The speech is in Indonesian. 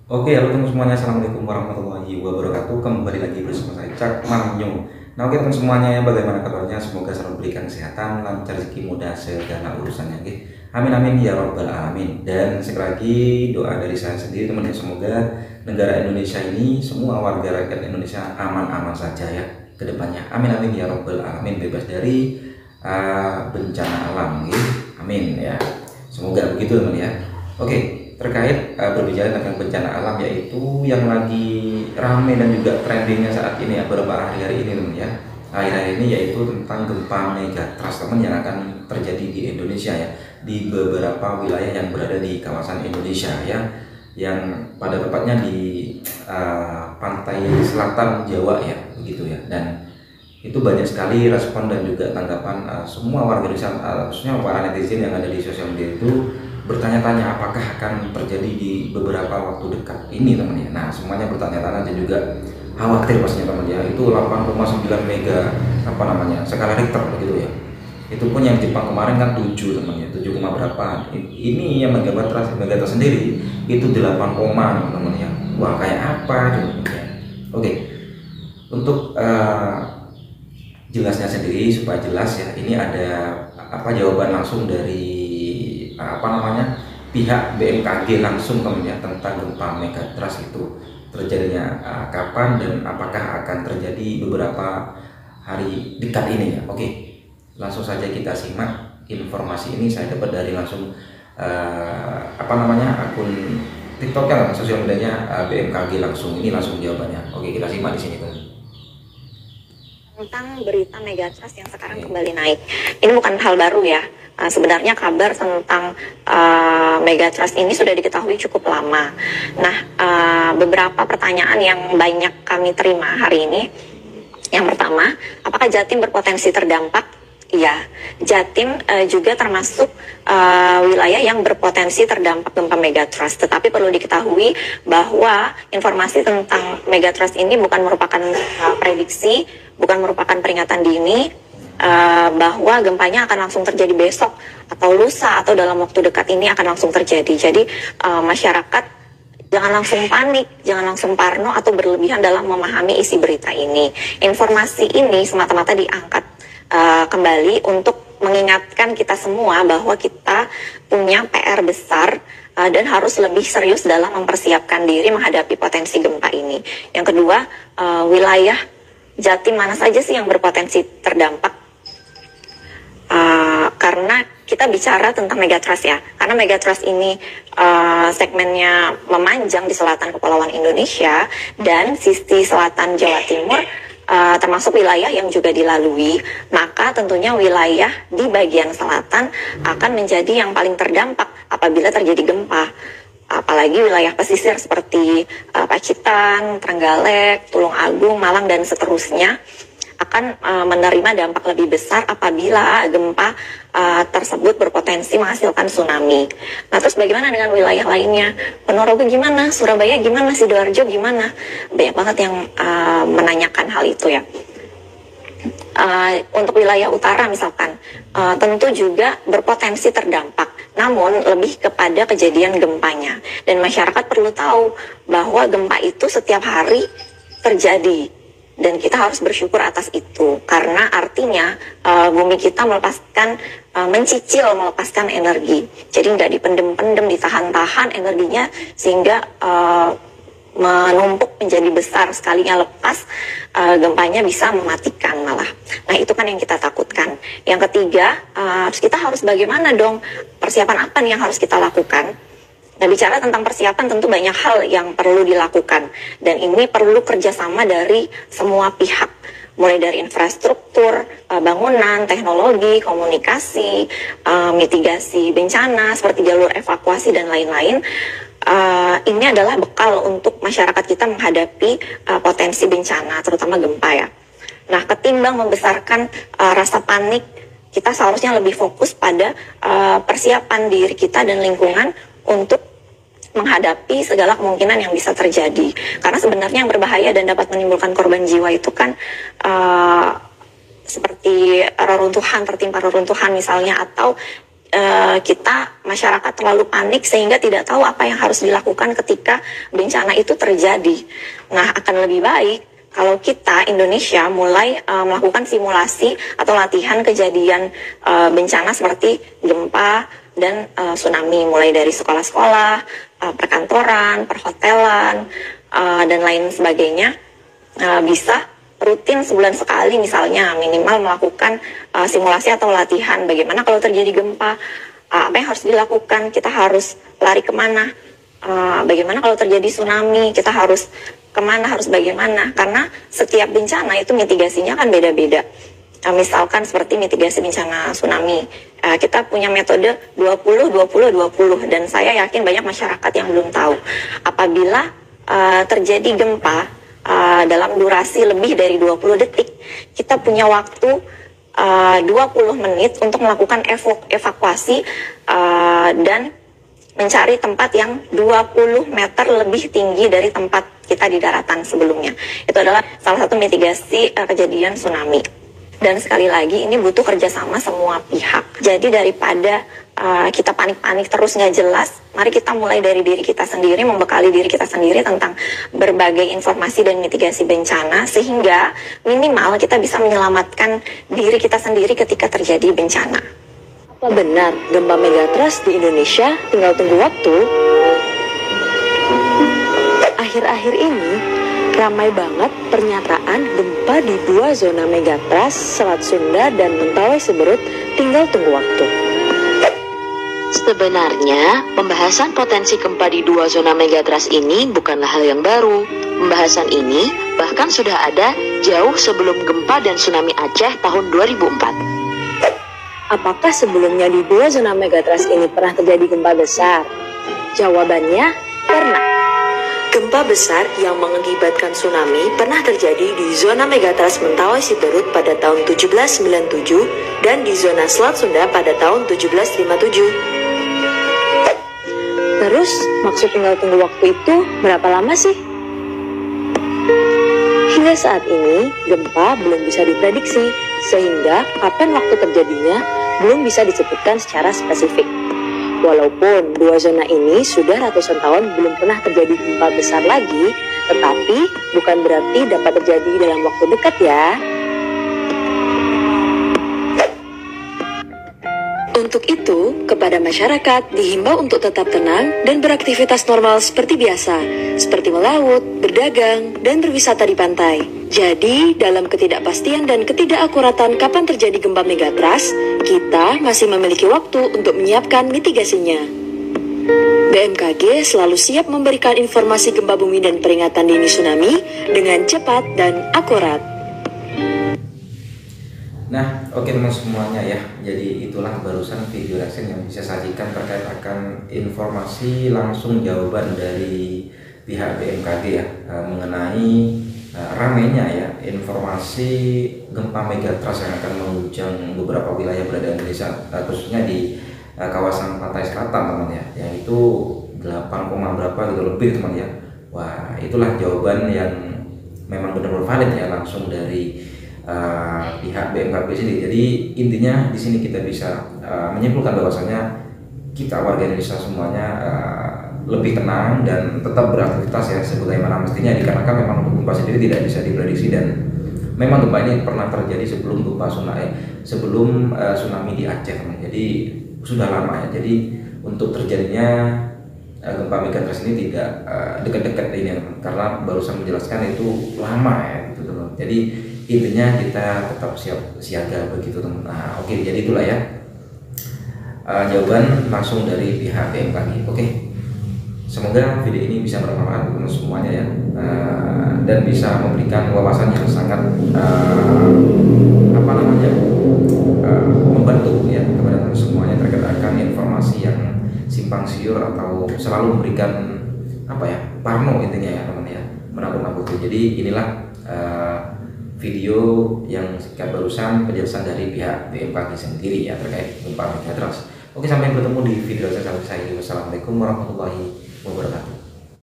Oke, halo teman semuanya. Assalamualaikum warahmatullahi wabarakatuh. Kembali lagi bersama saya Cak Manyu. Nah, oke teman semuanya, bagaimana kabarnya? Semoga selalu diberikan kesehatan, lancar rezeki, mudah segala urusannya. Oke. Amin amin ya robbal alamin. Dan sekali lagi doa dari saya sendiri teman-teman, semoga negara Indonesia ini semua warga rakyat Indonesia aman-aman saja ya ke depannya. Amin amin ya robbal alamin, bebas dari bencana alam. Oke. Amin ya. Semoga begitu teman ya. Oke, terkait berbicara tentang bencana alam, yaitu yang lagi rame dan juga trendingnya saat ini ya, beberapa hari-hari ini teman ya, akhir-akhir ini, yaitu tentang gempa megatrust teman yang akan terjadi di Indonesia ya, di beberapa wilayah yang berada di kawasan Indonesia ya, yang pada tepatnya di pantai selatan Jawa ya, begitu ya. Dan itu banyak sekali respon dan juga tanggapan semua warga Indonesia, khususnya para netizen yang ada di sosial media itu bertanya-tanya apakah akan terjadi di beberapa waktu dekat ini teman ya. Nah, semuanya bertanya-tanya dan juga khawatir pastinya teman ya. Itu 8,9 mega apa namanya skala Richter begitu ya. Itu pun yang Jepang kemarin kan 7 teman ya, 7, berapa. Ini yang megatrust sendiri itu 8 koma teman ya. Wah, kayak apa gitu ya. Oke. Untuk jelasnya sendiri supaya jelas ya, ini ada apa jawaban langsung dari apa namanya pihak BMKG langsung teman ya, tentang gempa megatrust itu terjadinya kapan dan apakah akan terjadi beberapa hari dekat ini ya. Oke, langsung saja kita simak informasi ini. Saya dapat dari langsung apa namanya akun TikToknya, sosial medianya BMKG langsung. Ini langsung jawabannya. Oke, kita simak di sini teman. Tentang berita megatrust yang sekarang kembali naik. Ini bukan hal baru ya. Sebenarnya kabar tentang megatrust ini sudah diketahui cukup lama. Nah, beberapa pertanyaan yang banyak kami terima hari ini. Yang pertama, apakah Jatim berpotensi terdampak? Iya, Jatim juga termasuk wilayah yang berpotensi terdampak gempa megatrust. Tetapi perlu diketahui bahwa informasi tentang megatrust ini bukan merupakan prediksi, bukan merupakan peringatan dini bahwa gempanya akan langsung terjadi besok atau lusa atau dalam waktu dekat ini akan langsung terjadi. Jadi masyarakat jangan langsung panik, jangan langsung parno atau berlebihan dalam memahami isi berita ini. Informasi ini semata-mata diangkat kembali untuk mengingatkan kita semua bahwa kita punya PR besar dan harus lebih serius dalam mempersiapkan diri menghadapi potensi gempa ini. Yang kedua, wilayah Jatim mana saja sih yang berpotensi terdampak? Karena kita bicara tentang megatrust ya, karena megatrust ini segmennya memanjang di selatan Kepulauan Indonesia dan sisi selatan Jawa Timur, termasuk wilayah yang juga dilalui, maka tentunya wilayah di bagian selatan akan menjadi yang paling terdampak apabila terjadi gempa. Apalagi wilayah pesisir seperti Pacitan, Trenggalek, Tulung Agung, Malang, dan seterusnya akan menerima dampak lebih besar apabila gempa tersebut berpotensi menghasilkan tsunami. Nah, terus bagaimana dengan wilayah lainnya? Ponorogo gimana? Surabaya gimana? Sidoarjo gimana? Banyak banget yang menanyakan hal itu ya. Untuk wilayah utara misalkan, tentu juga berpotensi terdampak, namun lebih kepada kejadian gempanya. Dan masyarakat perlu tahu bahwa gempa itu setiap hari terjadi. Dan kita harus bersyukur atas itu, karena artinya bumi kita melepaskan energi. Jadi nggak dipendem-pendem, ditahan-tahan energinya, sehingga menumpuk menjadi besar. Sekalinya lepas, gempanya bisa mematikan malah. Nah, itu kan yang kita takutkan. Yang ketiga, kita harus bagaimana dong? Persiapan apa nih yang harus kita lakukan? Nah, bicara tentang persiapan tentu banyak hal yang perlu dilakukan. Dan ini perlu kerjasama dari semua pihak. Mulai dari infrastruktur, bangunan, teknologi, komunikasi, mitigasi bencana, seperti jalur evakuasi dan lain-lain. Ini adalah bekal untuk masyarakat kita menghadapi potensi bencana, terutama gempa ya. Nah, ketimbang membesarkan rasa panik, kita seharusnya lebih fokus pada persiapan diri kita dan lingkungan untuk menghadapi segala kemungkinan yang bisa terjadi. Karena sebenarnya yang berbahaya dan dapat menimbulkan korban jiwa itu kan seperti reruntuhan, tertimpa reruntuhan misalnya, atau kita masyarakat terlalu panik sehingga tidak tahu apa yang harus dilakukan ketika bencana itu terjadi. Nah, akan lebih baik kalau kita Indonesia mulai melakukan simulasi atau latihan kejadian bencana seperti gempa dan tsunami, mulai dari sekolah-sekolah, perkantoran, perhotelan, dan lain sebagainya, bisa rutin sebulan sekali misalnya minimal melakukan simulasi atau latihan bagaimana kalau terjadi gempa, apa yang harus dilakukan, kita harus lari kemana, bagaimana kalau terjadi tsunami, kita harus kemana, harus bagaimana, karena setiap bencana itu mitigasinya kan beda-beda. Misalkan seperti mitigasi bencana tsunami, kita punya metode 20-20-20, dan saya yakin banyak masyarakat yang belum tahu. Apabila terjadi gempa dalam durasi lebih dari 20 detik, kita punya waktu 20 menit untuk melakukan evakuasi dan mencari tempat yang 20 meter lebih tinggi dari tempat kita di daratan sebelumnya. Itu adalah salah satu mitigasi kejadian tsunami. Dan sekali lagi ini butuh kerjasama semua pihak. Jadi daripada kita panik-panik terus nggak jelas, mari kita mulai dari diri kita sendiri, membekali diri kita sendiri tentang berbagai informasi dan mitigasi bencana, sehingga minimal kita bisa menyelamatkan diri kita sendiri ketika terjadi bencana. Apa benar gempa megatrust di Indonesia tinggal tunggu waktu? Akhir-akhir ini ramai banget pernyataan gempa di 2 zona megatrust, Selat Sunda dan Mentawai Siberut tinggal tunggu waktu. Sebenarnya, pembahasan potensi gempa di 2 zona megatrust ini bukanlah hal yang baru. Pembahasan ini bahkan sudah ada jauh sebelum gempa dan tsunami Aceh tahun 2004. Apakah sebelumnya di 2 zona megatrust ini pernah terjadi gempa besar? Jawabannya, pernah. Gempa besar yang mengakibatkan tsunami pernah terjadi di zona megatrust Mentawai Siberut pada tahun 1797 dan di zona Selat Sunda pada tahun 1757. Terus, maksud tinggal tunggu waktu itu berapa lama sih? Hingga saat ini, gempa belum bisa diprediksi, sehingga kapan waktu terjadinya belum bisa disebutkan secara spesifik. Walaupun 2 zona ini sudah ratusan tahun belum pernah terjadi gempa besar lagi, tetapi bukan berarti dapat terjadi dalam waktu dekat ya. Untuk itu, kepada masyarakat dihimbau untuk tetap tenang dan beraktivitas normal seperti biasa, seperti melaut, berdagang, dan berwisata di pantai. Jadi, dalam ketidakpastian dan ketidakakuratan kapan terjadi gempa megatrust, kita masih memiliki waktu untuk menyiapkan mitigasinya. BMKG selalu siap memberikan informasi gempa bumi dan peringatan dini tsunami dengan cepat dan akurat. Nah, oke teman semuanya ya. Jadi itulah barusan video reaction yang bisa sajikan terkait akan informasi langsung jawaban dari pihak BMKG ya, mengenai ramainya ya informasi gempa megatrust yang akan mengguncang beberapa wilayah berada di Indonesia, khususnya di kawasan pantai selatan teman ya, yaitu 8, berapa gitu lebih teman ya. Wah, itulah jawaban yang memang benar-benar valid ya, langsung dari pihak BMKG sendiri. Jadi intinya di sini kita bisa menyimpulkan bahwasanya kita warga Indonesia semuanya lebih tenang dan tetap beraktivitas ya sebagaimana mestinya, dikarenakan memang untuk gempa sendiri tidak bisa diprediksi, dan memang gempa ini pernah terjadi sebelum gempa tsunami di Aceh teman. Jadi sudah lama ya. Jadi untuk terjadinya gempa megatrust ini tidak dekat-dekat ini karena barusan menjelaskan itu lama ya gitu teman. Jadi intinya kita tetap siap siaga begitu teman. Nah, oke, jadi itulah ya jawaban langsung dari pihak BMKG. Oke, semoga video ini bisa bermanfaat untuk semuanya ya, dan bisa memberikan wawasan yang sangat membantu ya kepada teman semuanya terkait akan informasi yang simpang siur atau selalu memberikan parno intinya ya teman ya, menakut-nakuti. Jadi inilah video yang singkat barusan penjelasan dari pihak BMKG sendiri ya terkait gempa megatrust. Oke, sampai bertemu di video saya. Wassalamualaikum warahmatullahi wabarakatuh.